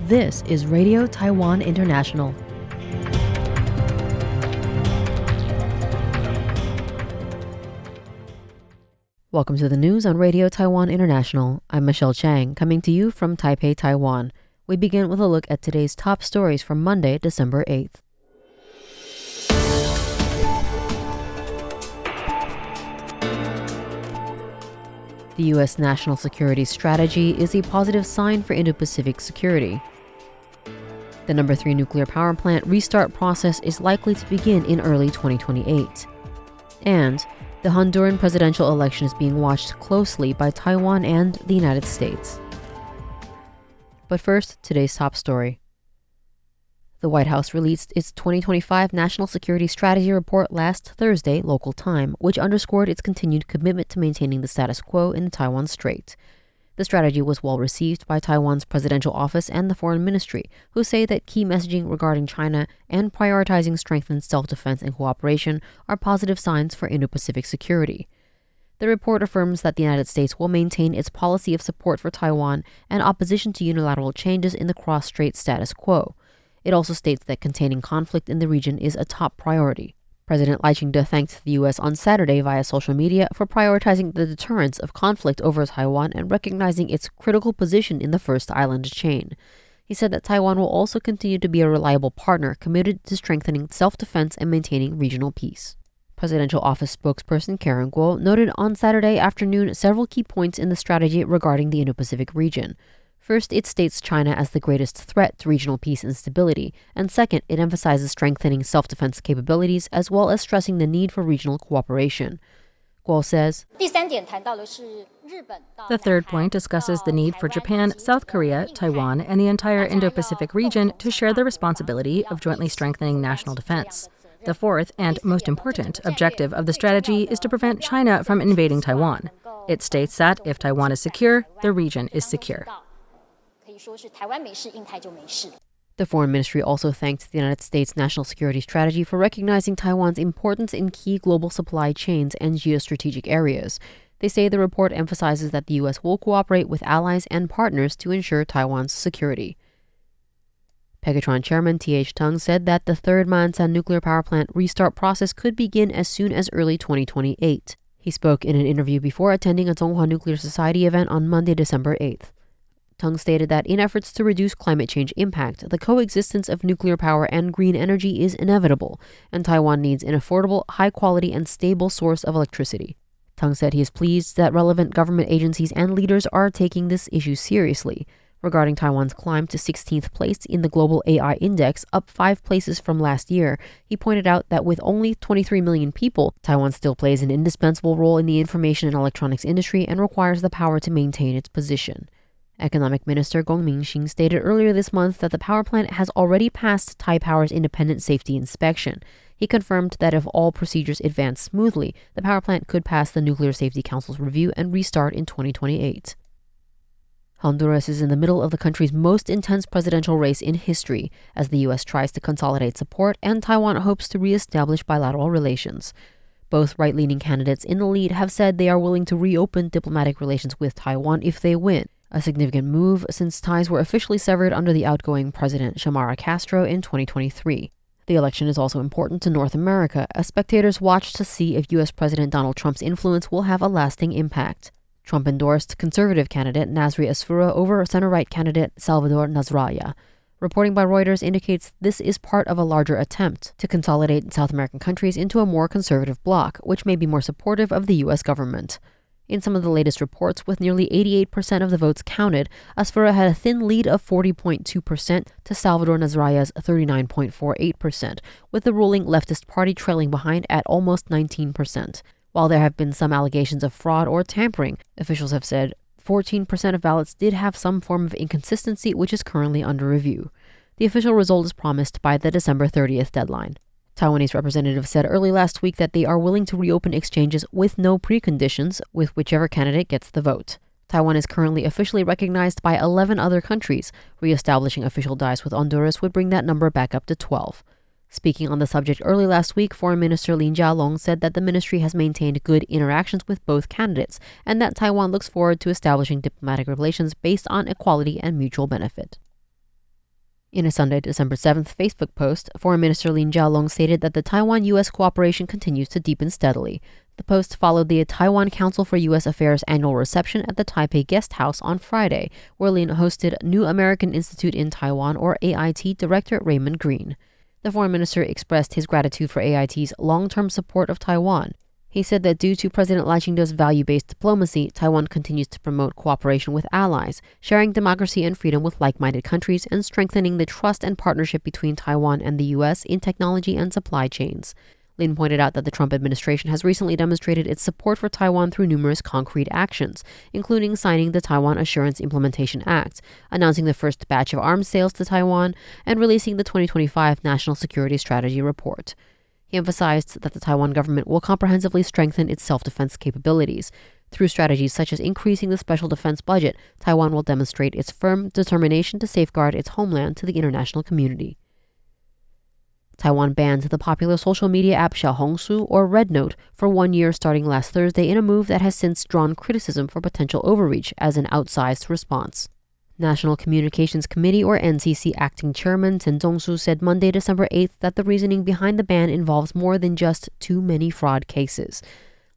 This is Radio Taiwan International. Welcome to the news on Radio Taiwan International. I'm Michelle Chang, coming to you from Taipei, Taiwan. We begin with a look at today's top stories from Monday, December 8th. The U.S. national security strategy is a positive sign for Indo-Pacific security. The No. 3 nuclear power plant restart process is likely to begin in early 2028. And the Honduran presidential election is being watched closely by Taiwan and the United States. But first, today's top story. The White House released its 2025 National Security Strategy Report last Thursday, local time, which underscored its continued commitment to maintaining the status quo in the Taiwan Strait. The strategy was well received by Taiwan's presidential office and the foreign ministry, who say that key messaging regarding China and prioritizing strengthened self-defense and cooperation are positive signs for Indo-Pacific security. The report affirms that the United States will maintain its policy of support for Taiwan and opposition to unilateral changes in the cross-strait status quo. It also states that containing conflict in the region is a top priority. President Lai Ching-te thanked the U.S. on Saturday via social media for prioritizing the deterrence of conflict over Taiwan and recognizing its critical position in the first island chain. He said that Taiwan will also continue to be a reliable partner committed to strengthening self-defense and maintaining regional peace. Presidential Office spokesperson Karen Guo noted on Saturday afternoon several key points in the strategy regarding the Indo-Pacific region. First, it states China as the greatest threat to regional peace and stability, and second, it emphasizes strengthening self-defense capabilities as well as stressing the need for regional cooperation. Guo says, The third point discusses the need for Japan, South Korea, Taiwan, and the entire Indo-Pacific region to share the responsibility of jointly strengthening national defense. The fourth, and most important, objective of the strategy is to prevent China from invading Taiwan. It states that if Taiwan is secure, the region is secure. The Foreign Ministry also thanked the United States National Security Strategy for recognizing Taiwan's importance in key global supply chains and geostrategic areas. They say the report emphasizes that the U.S. will cooperate with allies and partners to ensure Taiwan's security. Pegatron Chairman T.H. Tung said that the third Ma'an nuclear power plant restart process could begin as soon as early 2028. He spoke in an interview before attending a Zhonghua Nuclear Society event on Monday, December 8th. Tung stated that in efforts to reduce climate change impact, the coexistence of nuclear power and green energy is inevitable, and Taiwan needs an affordable, high-quality, and stable source of electricity. Tung said he is pleased that relevant government agencies and leaders are taking this issue seriously. Regarding Taiwan's climb to 16th place in the global AI index, up 5 places from last year, he pointed out that with only 23 million people, Taiwan still plays an indispensable role in the information and electronics industry and requires the power to maintain its position. Economic Minister Gong Mingxin stated earlier this month that the power plant has already passed Taipower's independent safety inspection. He confirmed that if all procedures advance smoothly, the power plant could pass the Nuclear Safety Council's review and restart in 2028. Honduras is in the middle of the country's most intense presidential race in history, as the U.S. tries to consolidate support and Taiwan hopes to re-establish bilateral relations. Both right-leaning candidates in the lead have said they are willing to reopen diplomatic relations with Taiwan if they win, a significant move since ties were officially severed under the outgoing President Xiomara Castro in 2023. The election is also important to North America, as spectators watch to see if U.S. President Donald Trump's influence will have a lasting impact. Trump endorsed conservative candidate Nasri Asfura over center-right candidate Salvador Nasralla. Reporting by Reuters indicates this is part of a larger attempt to consolidate South American countries into a more conservative bloc, which may be more supportive of the U.S. government. In some of the latest reports, with nearly 88% of the votes counted, Asfura had a thin lead of 40.2% to Salvador Nasralla's 39.48%, with the ruling leftist party trailing behind at almost 19%. While there have been some allegations of fraud or tampering, officials have said 14% of ballots did have some form of inconsistency, which is currently under review. The official result is promised by the December 30th deadline. Taiwanese representatives said early last week that they are willing to reopen exchanges with no preconditions with whichever candidate gets the vote. Taiwan is currently officially recognized by 11 other countries. Re-establishing official ties with Honduras would bring that number back up to 12. Speaking on the subject early last week, Foreign Minister Lin Jialong said that the ministry has maintained good interactions with both candidates and that Taiwan looks forward to establishing diplomatic relations based on equality and mutual benefit. In a Sunday, December 7th Facebook post, Foreign Minister Lin Jialong stated that the Taiwan-U.S. cooperation continues to deepen steadily. The post followed the Taiwan Council for U.S. Affairs annual reception at the Taipei Guest House on Friday, where Lin hosted New American Institute in Taiwan, or AIT, Director Raymond Green. The foreign minister expressed his gratitude for AIT's long-term support of Taiwan. He said that due to President Lai Ching-te's value-based diplomacy, Taiwan continues to promote cooperation with allies, sharing democracy and freedom with like-minded countries, and strengthening the trust and partnership between Taiwan and the U.S. in technology and supply chains. Lin pointed out that the Trump administration has recently demonstrated its support for Taiwan through numerous concrete actions, including signing the Taiwan Assurance Implementation Act, announcing the first batch of arms sales to Taiwan, and releasing the 2025 National Security Strategy Report. He emphasized that the Taiwan government will comprehensively strengthen its self-defense capabilities. Through strategies such as increasing the special defense budget, Taiwan will demonstrate its firm determination to safeguard its homeland to the international community. Taiwan banned the popular social media app Xiaohongshu, or Red Note, for 1 year starting last Thursday in a move that has since drawn criticism for potential overreach as an outsized response. National Communications Committee, or NCC, acting chairman Chen Zhongshu said Monday, December 8th, that the reasoning behind the ban involves more than just too many fraud cases.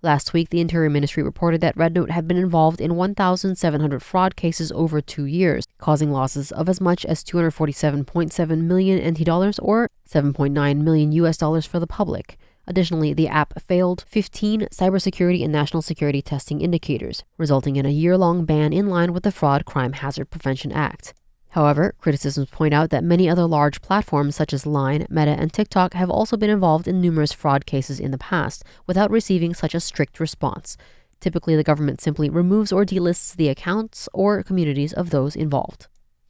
Last week, the Interior Ministry reported that Red Note had been involved in 1,700 fraud cases over 2 years, causing losses of as much as 247.7 million NT dollars, or $7.9 million US for the public. Additionally, the app failed 15 cybersecurity and national security testing indicators, resulting in a year-long ban in line with the Fraud Crime Hazard Prevention Act. However, criticisms point out that many other large platforms such as Line, Meta, and TikTok have also been involved in numerous fraud cases in the past without receiving such a strict response. Typically, the government simply removes or delists the accounts or communities of those involved.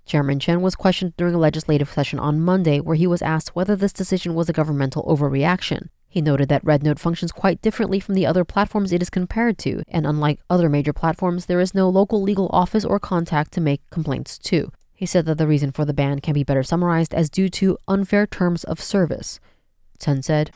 Chairman Chen was questioned during a legislative session on Monday, where he was asked whether this decision was a governmental overreaction. He noted that Red Note functions quite differently from the other platforms it is compared to, and unlike other major platforms, there is no local legal office or contact to make complaints to. He said that the reason for the ban can be better summarized as due to unfair terms of service. Chen said,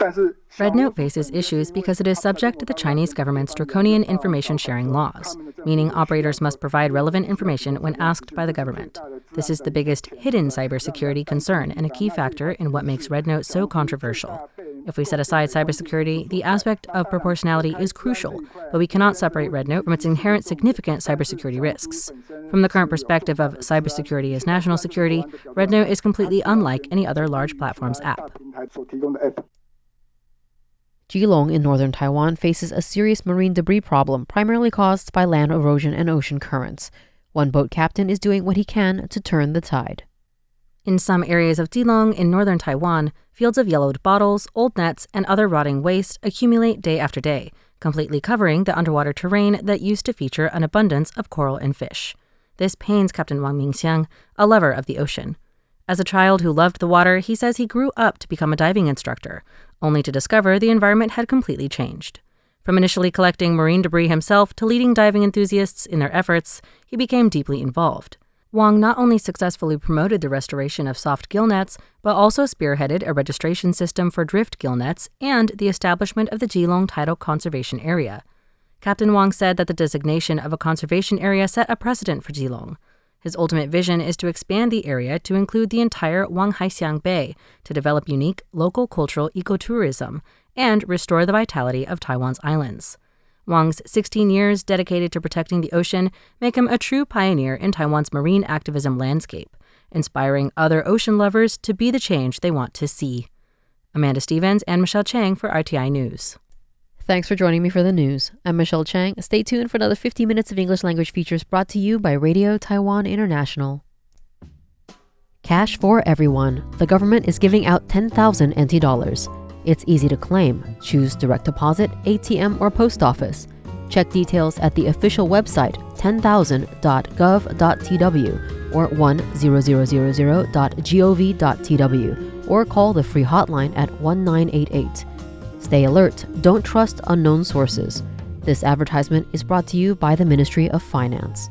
Red Note faces issues because it is subject to the Chinese government's draconian information sharing laws, meaning operators must provide relevant information when asked by the government. This is the biggest hidden cybersecurity concern and a key factor in what makes Red Note so controversial. If we set aside cybersecurity, the aspect of proportionality is crucial, but we cannot separate Red Note from its inherent significant cybersecurity risks. From the current perspective of cybersecurity as national security, Red Note is completely unlike any other large platform's app. Keelung in northern Taiwan faces a serious marine debris problem primarily caused by land erosion and ocean currents. One boat captain is doing what he can to turn the tide. In some areas of Keelung in northern Taiwan, fields of yellowed bottles, old nets, and other rotting waste accumulate day after day, completely covering the underwater terrain that used to feature an abundance of coral and fish. This pains Captain Wang Mingxiang, a lover of the ocean. As a child who loved the water, he says he grew up to become a diving instructor, only to discover the environment had completely changed. From initially collecting marine debris himself to leading diving enthusiasts in their efforts, he became deeply involved. Wang not only successfully promoted the restoration of soft gill nets, but also spearheaded a registration system for drift gill nets and the establishment of the Keelung Tidal Conservation Area. Captain Wang said that the designation of a conservation area set a precedent for Keelung. His ultimate vision is to expand the area to include the entire Wanghaixiang Bay to develop unique local cultural ecotourism and restore the vitality of Taiwan's islands. Wang's 16 years dedicated to protecting the ocean make him a true pioneer in Taiwan's marine activism landscape, inspiring other ocean lovers to be the change they want to see. Amanda Stevens and Michelle Chang for RTI News. Thanks for joining me for the news. I'm Michelle Chang. Stay tuned for another 50 minutes of English language features brought to you by Radio Taiwan International. Cash for everyone. The government is giving out 10,000 NT dollars. It's easy to claim. Choose direct deposit, ATM, or post office. Check details at the official website 10,000.gov.tw or 10000.gov.tw or call the free hotline at 1988. Stay alert. Don't trust unknown sources. This advertisement is brought to you by the Ministry of Finance.